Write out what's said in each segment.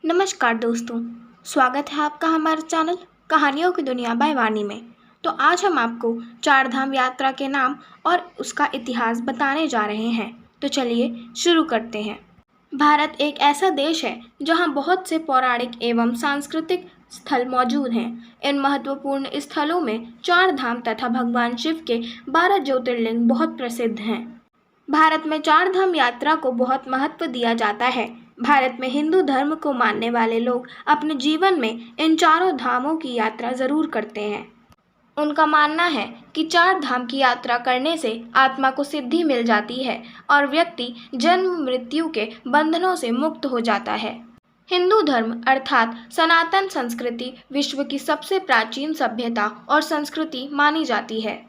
नमस्कार दोस्तों, स्वागत है आपका हमारे चैनल कहानियों की दुनिया बाय वाणी में। तो आज हम आपको चार धाम यात्रा के नाम और उसका इतिहास बताने जा रहे हैं। तो चलिए शुरू करते हैं। भारत एक ऐसा देश है जहां बहुत से पौराणिक एवं सांस्कृतिक स्थल मौजूद हैं। इन महत्वपूर्ण स्थलों में चार धाम तथा भगवान शिव के 12 ज्योतिर्लिंग बहुत प्रसिद्ध हैं। भारत में चार धाम यात्रा को बहुत महत्व दिया जाता है। भारत में हिंदू धर्म को मानने वाले लोग अपने जीवन में इन चारों धामों की यात्रा जरूर करते हैं। उनका मानना है कि चार धाम की यात्रा करने से आत्मा को सिद्धि मिल जाती है और व्यक्ति जन्म मृत्यु के बंधनों से मुक्त हो जाता है। हिंदू धर्म अर्थात सनातन संस्कृति विश्व की सबसे प्राचीन सभ्यता और संस्कृति मानी जाती है।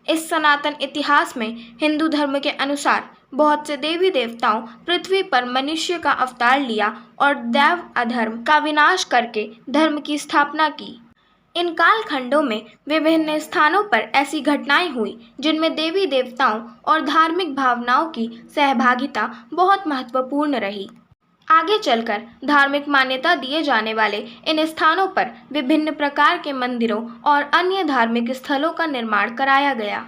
इस सनातन इतिहास में हिंदू धर्म के अनुसार बहुत से देवी देवताओं पृथ्वी पर मनुष्य का अवतार लिया और दैव अधर्म का विनाश करके धर्म की स्थापना की। इन कालखंडों में विभिन्न स्थानों पर ऐसी घटनाएं हुई जिनमें देवी देवताओं और धार्मिक भावनाओं की सहभागिता बहुत महत्वपूर्ण रही। आगे चलकर धार्मिक मान्यता दिए जाने वाले इन स्थानों पर विभिन्न प्रकार के मंदिरों और अन्य धार्मिक स्थलों का निर्माण कराया गया।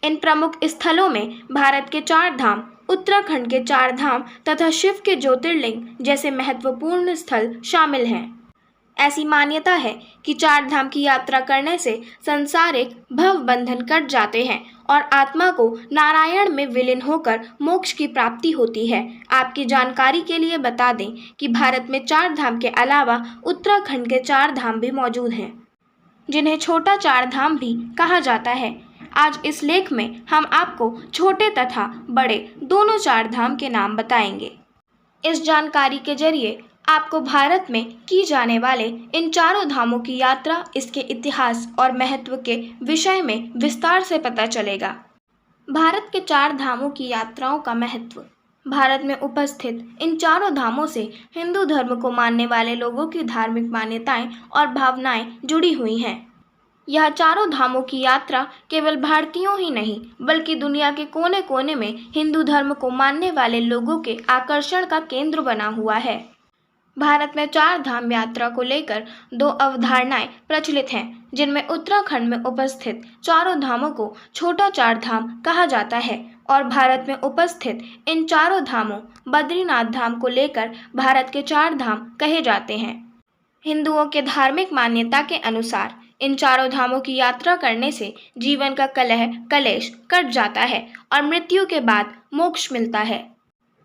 इन प्रमुख स्थलों में भारत के चार धाम, उत्तराखंड के चार धाम तथा शिव के ज्योतिर्लिंग जैसे महत्वपूर्ण स्थल शामिल हैं। ऐसी मान्यता है कि चार धाम की यात्रा करने से सांसारिक भव बंधन कट जाते हैं और आत्मा को नारायण में विलीन होकर मोक्ष की प्राप्ति होती है। आपकी जानकारी के लिए बता दें कि भारत में चार धाम के अलावा उत्तराखंड के चार धाम भी मौजूद हैं, जिन्हें छोटा चार धाम भी कहा जाता है। आज इस लेख में हम आपको छोटे तथा बड़े दोनों चार धाम के नाम बताएंगे। इस जानकारी के जरिए आपको भारत में की जाने वाले इन चारों धामों की यात्रा, इसके इतिहास और महत्व के विषय में विस्तार से पता चलेगा। भारत के चार धामों की यात्राओं का महत्व। भारत में उपस्थित इन चारों धामों से हिंदू धर्म को मानने वाले लोगों की धार्मिक मान्यताएं और भावनाएं जुड़ी हुई हैं। यह चारों धामों की यात्रा केवल भारतीयों ही नहीं बल्कि दुनिया के कोने कोने में हिंदू धर्म को मानने वाले लोगों के आकर्षण का केंद्र बना हुआ है। भारत में चार धाम यात्रा को लेकर दो अवधारणाएं प्रचलित हैं, जिनमें उत्तराखंड में उपस्थित चारों धामों को छोटा चार धाम कहा जाता है और भारत में उपस्थित इन चारों धामों बद्रीनाथ धाम को लेकर भारत के चार धाम कहे जाते हैं। हिंदुओं के धार्मिक मान्यता के अनुसार इन चारों धामों की यात्रा करने से जीवन का कलह कलेश कट जाता है और मृत्यु के बाद मोक्ष मिलता है।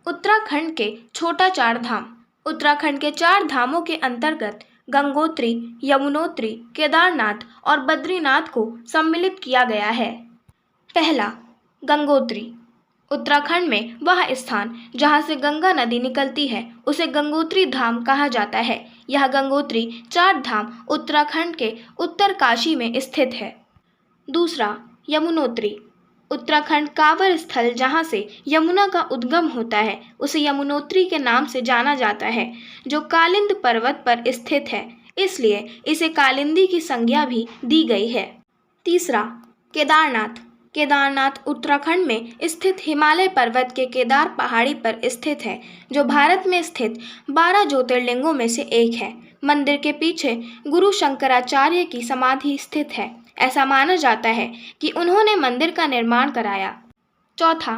उत्तराखंड के छोटा चार धाम। उत्तराखंड के चार धामों के अंतर्गत गंगोत्री, यमुनोत्री, केदारनाथ और बद्रीनाथ को सम्मिलित किया गया है। पहला, गंगोत्री। उत्तराखंड में वह स्थान जहां से गंगा नदी निकलती है उसे गंगोत्री धाम कहा जाता है। यह गंगोत्री चार धाम उत्तराखंड के उत्तरकाशी में स्थित है। दूसरा, यमुनोत्री। उत्तराखंड कांवर स्थल जहां से यमुना का उद्गम होता है उसे यमुनोत्री के नाम से जाना जाता है, जो कालिंद पर्वत पर स्थित है, इसलिए इसे कालिंदी की संज्ञा भी दी गई है। तीसरा, केदारनाथ। केदारनाथ उत्तराखंड में स्थित हिमालय पर्वत के केदार पहाड़ी पर स्थित है, जो भारत में स्थित 12 ज्योतिर्लिंगों में से एक है। मंदिर के पीछे गुरु शंकराचार्य की समाधि स्थित है। ऐसा माना जाता है कि उन्होंने मंदिर का निर्माण कराया। चौथा,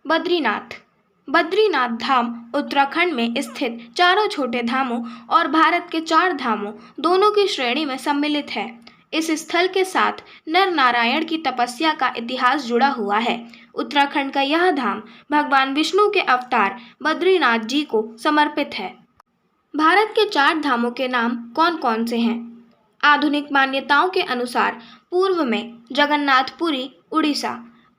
बद्रीनाथ। बद्रीनाथ धाम उत्तराखंड में स्थित चारों छोटे धामों और भारत के चार धामों दोनों की श्रेणी में सम्मिलित है। इस स्थल के साथ नर नारायण की तपस्या का इतिहास जुड़ा हुआ है। उत्तराखंड का यह धाम भगवान विष्णु के अवतार बद्रीनाथ जी को समर्पित है। भारत के चार धामों के नाम कौन कौन से हैं? आधुनिक मान्यताओं के अनुसार पूर्व में जगन्नाथपुरी उड़ीसा,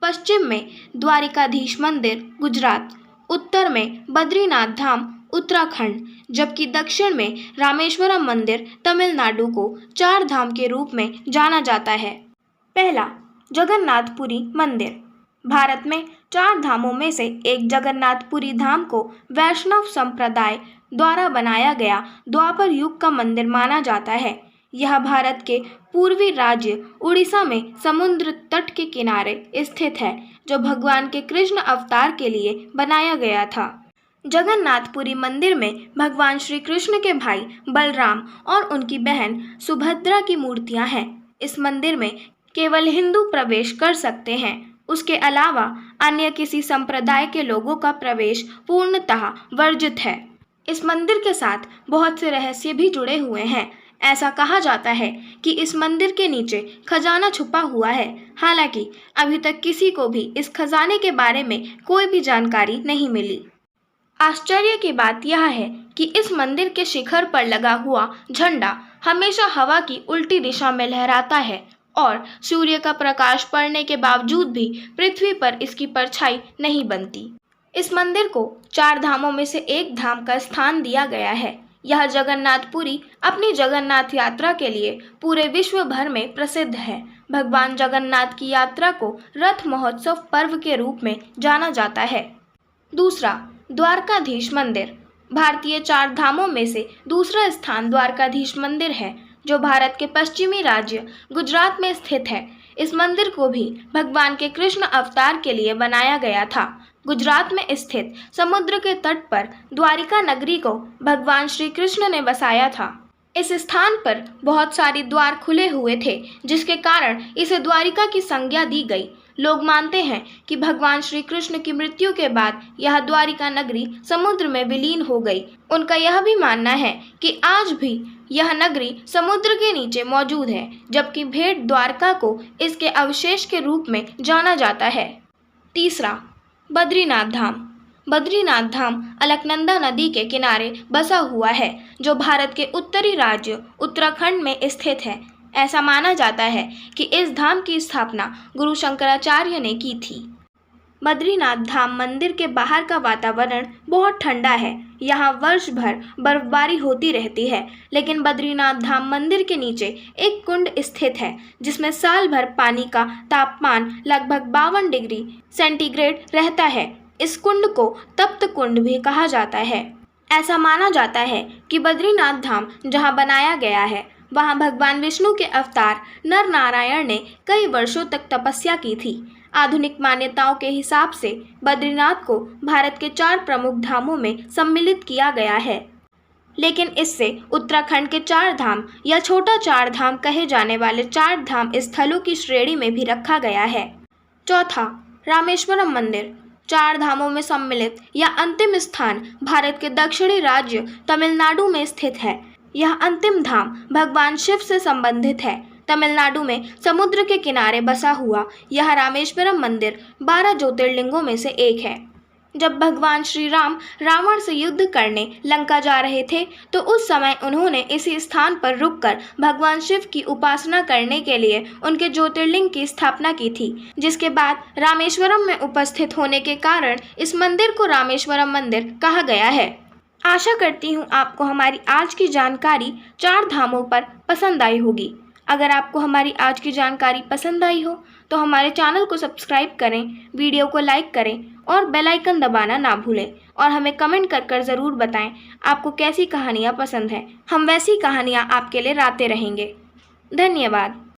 पश्चिम में द्वारिकाधीश मंदिर गुजरात, उत्तर में बद्रीनाथ धाम उत्तराखंड, जबकि दक्षिण में रामेश्वरम मंदिर तमिलनाडु को चार धाम के रूप में जाना जाता है। पहला, जगन्नाथपुरी मंदिर। भारत में चार धामों में से एक जगन्नाथपुरी धाम को वैष्णव संप्रदाय द्वारा बनाया गया द्वापर युग का मंदिर माना जाता है। यह भारत के पूर्वी राज्य उड़ीसा में समुद्र तट के किनारे स्थित है, जो भगवान के कृष्ण अवतार के लिए बनाया गया था। जगन्नाथपुरी मंदिर में भगवान श्री कृष्ण के भाई बलराम और उनकी बहन सुभद्रा की मूर्तियां हैं। इस मंदिर में केवल हिंदू प्रवेश कर सकते हैं। उसके अलावा अन्य किसी संप्रदाय के लोगों का प्रवेश पूर्णतः वर्जित है। इस मंदिर के साथ बहुत से रहस्य भी जुड़े हुए हैं। ऐसा कहा जाता है कि इस मंदिर के नीचे खजाना छुपा हुआ है। हालांकि अभी तक किसी को भी इस खजाने के बारे में कोई भी जानकारी नहीं मिली। आश्चर्य की बात यह है कि इस मंदिर के शिखर पर लगा हुआ झंडा हमेशा हवा की उल्टी दिशा में लहराता है और सूर्य का प्रकाश पड़ने के बावजूद भी पृथ्वी पर इसकी परछाई नहीं बनती। इस मंदिर को 4 धामों में से एक धाम का स्थान दिया गया है। यह जगन्नाथपुरी अपनी जगन्नाथ यात्रा के लिए पूरे विश्व भर में प्रसिद्ध है। भगवान जगन्नाथ की यात्रा को रथ महोत्सव पर्व के रूप में जाना जाता है। दूसरा, द्वारकाधीश मंदिर। भारतीय 4 धामों में से दूसरा स्थान द्वारकाधीश मंदिर है, जो भारत के पश्चिमी राज्य गुजरात में स्थित है। इस मंदिर को भी भगवान के कृष्ण अवतार के लिए बनाया गया था। गुजरात में स्थित समुद्र के तट पर द्वारिका नगरी को भगवान श्री कृष्ण ने बसाया था। इस स्थान पर बहुत सारे द्वार खुले हुए थे, जिसके कारण इसे द्वारिका की संज्ञा दी गई। लोग मानते हैं कि भगवान श्री कृष्ण की मृत्यु के बाद यह द्वारिका नगरी समुद्र में विलीन हो गई। उनका यह भी मानना है कि आज भी यह नगरी समुद्र के नीचे मौजूद है, जबकि भेट द्वारका को इसके अवशेष के रूप में जाना जाता है। तीसरा, बद्रीनाथ धाम। बद्रीनाथ धाम अलकनंदा नदी के किनारे बसा हुआ है, जो भारत के उत्तरी राज्य उत्तराखंड में स्थित है। ऐसा माना जाता है कि इस धाम की स्थापना गुरु शंकराचार्य ने की थी। बद्रीनाथ धाम मंदिर के बाहर का वातावरण बहुत ठंडा है। यहाँ वर्ष भर बर्फबारी होती रहती है, लेकिन बद्रीनाथ धाम मंदिर के नीचे एक कुंड स्थित है, जिसमें साल भर पानी का तापमान लगभग 52 डिग्री सेंटीग्रेड रहता है। इस कुंड को तप्त कुंड भी कहा जाता है। ऐसा माना जाता है कि बद्रीनाथ धाम जहाँ बनाया गया है, वहाँ भगवान विष्णु के अवतार नर नारायण ने कई वर्षों तक तपस्या की थी। आधुनिक मान्यताओं के हिसाब से बद्रीनाथ को भारत के 4 प्रमुख धामों में सम्मिलित किया गया है, लेकिन इससे उत्तराखंड के 4 धाम या छोटा 4 धाम कहे जाने वाले 4 धाम स्थलों की श्रेणी में भी रखा गया है। चौथा, रामेश्वरम मंदिर। 4 धामों में सम्मिलित यह अंतिम स्थान भारत के दक्षिणी राज्य तमिलनाडु में स्थित है। यह अंतिम धाम भगवान शिव से संबंधित है। तमिलनाडु में समुद्र के किनारे बसा हुआ यह रामेश्वरम मंदिर 12 ज्योतिर्लिंगों में से एक है। जब भगवान श्री राम रावण से युद्ध करने लंका जा रहे थे, तो उस समय उन्होंने इसी स्थान पर रुककर भगवान शिव की उपासना करने के लिए उनके ज्योतिर्लिंग की स्थापना की थी, जिसके बाद रामेश्वरम में उपस्थित होने के कारण इस मंदिर को रामेश्वरम मंदिर कहा गया है। आशा करती हूँ आपको हमारी आज की जानकारी 4 धामों पर पसंद आई होगी। अगर आपको हमारी आज की जानकारी पसंद आई हो तो हमारे चैनल को सब्सक्राइब करें, वीडियो को लाइक करें और बेल आइकन दबाना ना भूलें और हमें कमेंट कर ज़रूर बताएं आपको कैसी कहानियाँ पसंद हैं। हम वैसी कहानियाँ आपके लिए लाते रहेंगे। धन्यवाद।